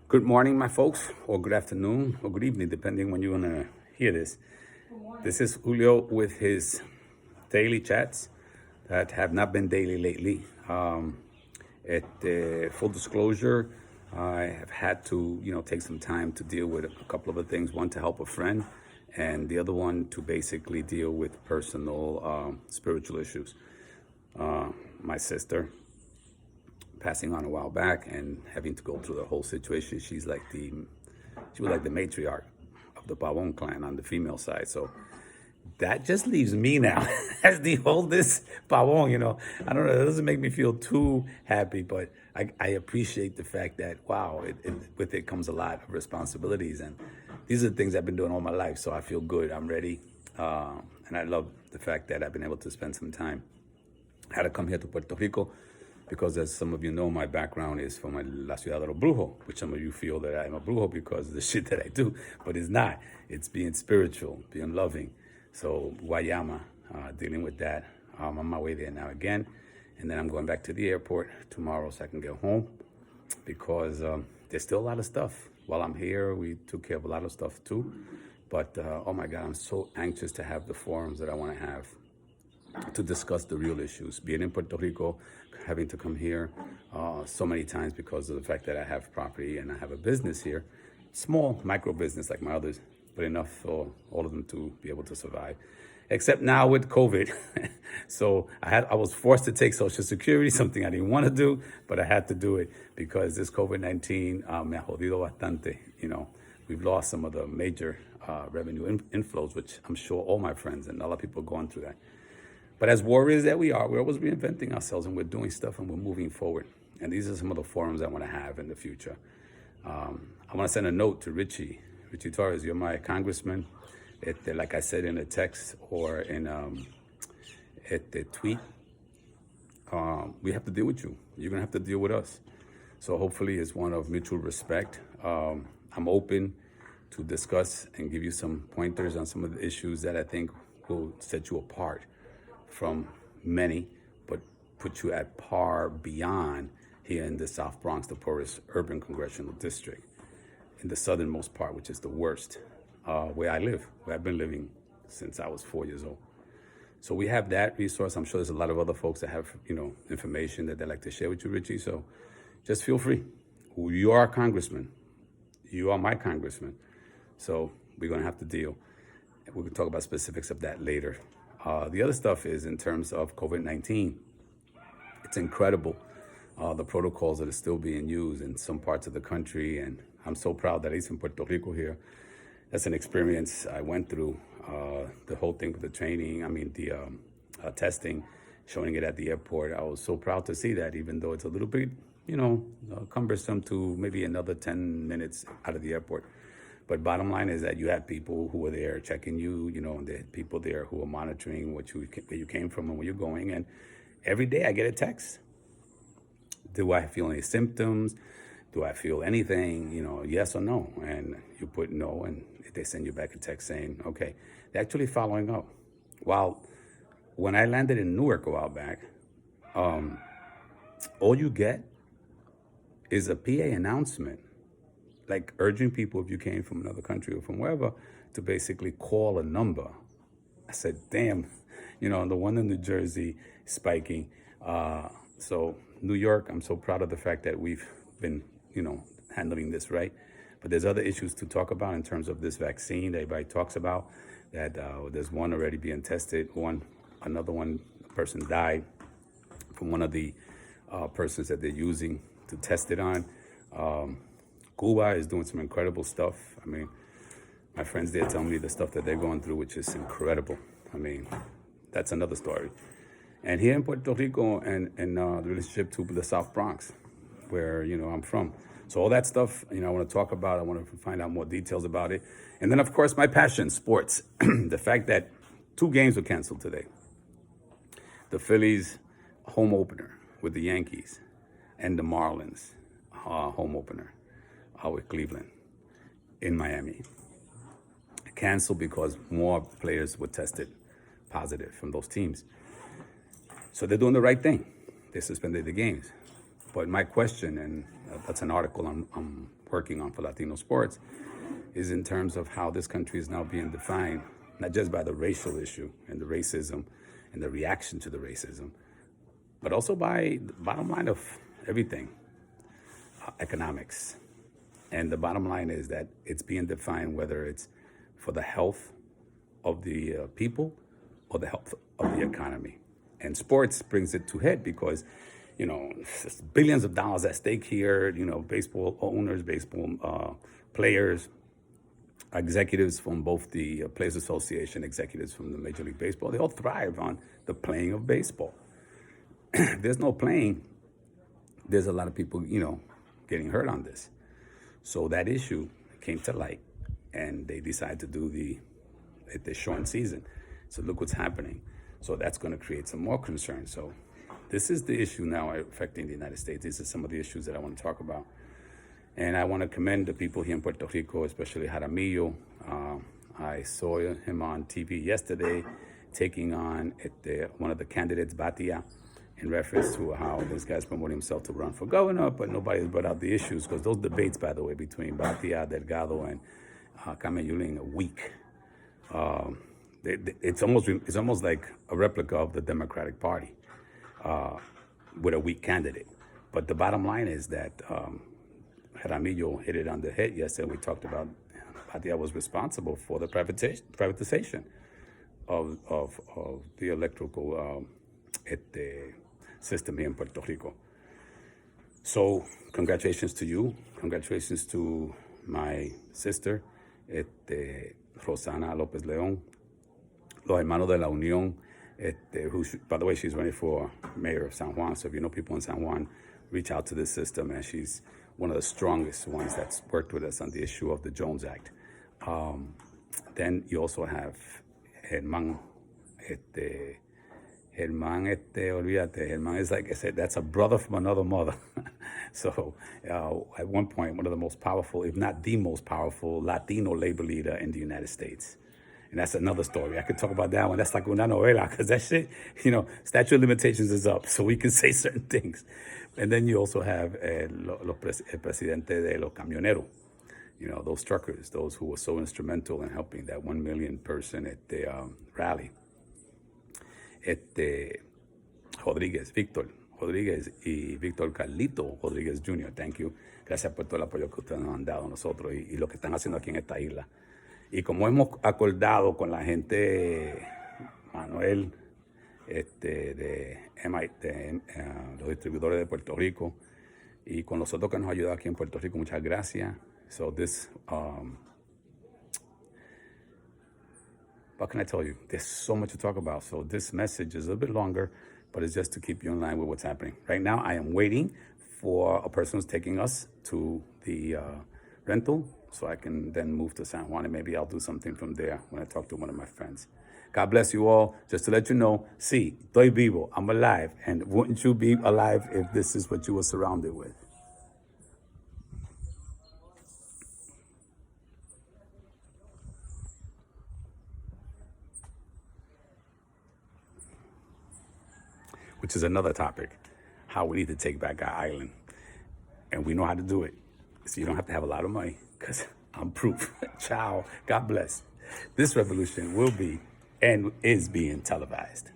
Good morning, my folks, or good afternoon, or good evening, depending when you're gonna hear this. This is Julio with his daily chats that have not been daily lately. Full disclosure, I have had to, take some time to deal with a couple of other things. One to help a friend, and the other one to basically deal with personal spiritual issues. My sister passing on a while back and having to go through the whole situation. She was like the matriarch of the Pavon clan on the female side. So that just leaves me now as the oldest Pavon, I don't know, it doesn't make me feel too happy, but I appreciate the fact that, wow, with it comes a lot of responsibilities. And these are the things I've been doing all my life. So I feel good, I'm ready. And I love the fact that I've been able to spend some time. I had to come here to Puerto Rico because, as some of you know, my background is from La Ciudad de los Brujos, which some of you feel that I'm a brujo because of the shit that I do, but it's not. It's being spiritual, being loving. So Guayama, dealing with that. I'm on my way there now again, and then I'm going back to the airport tomorrow so I can get home because there's still a lot of stuff. While I'm here, we took care of a lot of stuff too, but oh my God, I'm so anxious to have the forums that I want to have to discuss the real issues. Being in Puerto Rico, having to come here so many times because of the fact that I have property and I have a business here, small micro business like my others, but enough for all of them to be able to survive. Except now with COVID. So I was forced to take Social Security, something I didn't want to do, but I had to do it because this COVID-19 me ha jodido bastante. We've lost some of the major revenue inflows, which I'm sure all my friends and a lot of people are going through that. But as warriors that we are, we're always reinventing ourselves and we're doing stuff and we're moving forward. And these are some of the forums I want to have in the future. I want to send a note to Richie Torres. You're my congressman. Like I said in a text or in the tweet, we have to deal with you. You're going to have to deal with us. So hopefully it's one of mutual respect. I'm open to discuss and give you some pointers on some of the issues that I think will set you apart from many, but put you at par beyond here in the South Bronx, the poorest urban congressional district, in the southernmost part, which is the worst, where I live, where I've been living since I was 4 years old. So we have that resource. I'm sure there's a lot of other folks that have, information that they'd like to share with you, Richie. So just feel free. You are a congressman. You are my congressman. So we're going to have to deal. We can talk about specifics of that later. The other stuff is in terms of COVID-19. It's incredible, the protocols that are still being used in some parts of the country. And I'm so proud that at least in Puerto Rico here, that's an experience I went through. The whole thing with the training, the testing, showing it at the airport. I was so proud to see that, even though it's a little bit, cumbersome to maybe another 10 minutes out of the airport. But bottom line is that you had people who were there checking you, and there had people there who were monitoring where you came from and where you're going. And every day I get a text. Do I feel any symptoms? Do I feel anything? Yes or no? And you put no, and they send you back a text saying, okay. They're actually following up. While when I landed in Newark a while back, all you get is a PA announcement, like urging people, if you came from another country or from wherever, to basically call a number. I said, damn, the one in New Jersey spiking. So New York, I'm so proud of the fact that we've been, handling this right. But there's other issues to talk about in terms of this vaccine that everybody talks about, that there's one already being tested. Another one person died from one of the persons that they're using to test it on. Cuba is doing some incredible stuff. My friends there tell me the stuff that they're going through, which is incredible. That's another story. And here in Puerto Rico and the relationship to the South Bronx, where, I'm from. So all that stuff, I want to talk about. I want to find out more details about it. And then, of course, my passion, sports. The fact that 2 games were canceled today. The Phillies home opener with the Yankees and the Marlins home opener with Cleveland in Miami. Canceled because more players were tested positive from those teams. So they're doing the right thing. They suspended the games. But my question, and that's an article I'm working on for Latino sports, is in terms of how this country is now being defined, not just by the racial issue and the racism and the reaction to the racism, but also by the bottom line of everything, economics. And the bottom line is that it's being defined whether it's for the health of the people or the health of the economy. And sports brings it to head because, there's billions of dollars at stake here, baseball owners, baseball players, executives from both the Players Association, executives from the Major League Baseball, they all thrive on the playing of baseball. If there's no playing, there's a lot of people, getting hurt on this. So that issue came to light, and they decided to do the shortened season. So look what's happening. So that's going to create some more concern. So this is the issue now affecting the United States. These are some of the issues that I want to talk about. And I want to commend the people here in Puerto Rico, especially Jaramillo. I saw him on TV yesterday taking on one of the candidates, Batia, in reference to how this guy's promoting himself to run for governor, but nobody's brought out the issues, because those debates, by the way, between Batia, Delgado, and Carmen Yulín are weak. It's almost like a replica of the Democratic Party with a weak candidate. But the bottom line is that Jaramillo hit it on the head yesterday. We talked about Batia was responsible for the privatization of the electrical system here in Puerto Rico. So congratulations to you. Congratulations to my sister, Rosana López León, Los Hermanos de la Unión, who, by the way, she's running for mayor of San Juan. So if you know people in San Juan, reach out to this system, and she's one of the strongest ones that's worked with us on the issue of the Jones Act. Then you also have Germán, Germán is, like I said, that's a brother from another mother. So at one point, one of the most powerful, if not the most powerful, Latino labor leader in the United States. And that's another story. I could talk about that one. That's like una novela, because that shit, statute of limitations is up, so we can say certain things. And then you also have el presidente de los camioneros, those truckers, those who were so instrumental in helping that 1 million person at the rally. Víctor Rodríguez y Víctor Carlito Rodríguez Jr., thank you. Gracias por todo el apoyo que ustedes nos han dado a nosotros y lo que están haciendo aquí en esta isla. Y como hemos acordado con la gente, Manuel, de los distribuidores de Puerto Rico, y con los otros que nos han ayudado aquí en Puerto Rico, muchas gracias. So this, what can I tell you? There's so much to talk about. So this message is a little bit longer, but it's just to keep you in line with what's happening. Right now, I am waiting for a person who's taking us to the rental, so I can then move to San Juan, and maybe I'll do something from there when I talk to one of my friends. God bless you all. Just to let you know, sí, estoy vivo, I'm alive. And wouldn't you be alive if this is what you were surrounded with? Which is another topic, how we need to take back our island. And we know how to do it. So you don't have to have a lot of money, because I'm proof. Ciao. God bless. This revolution will be and is being televised.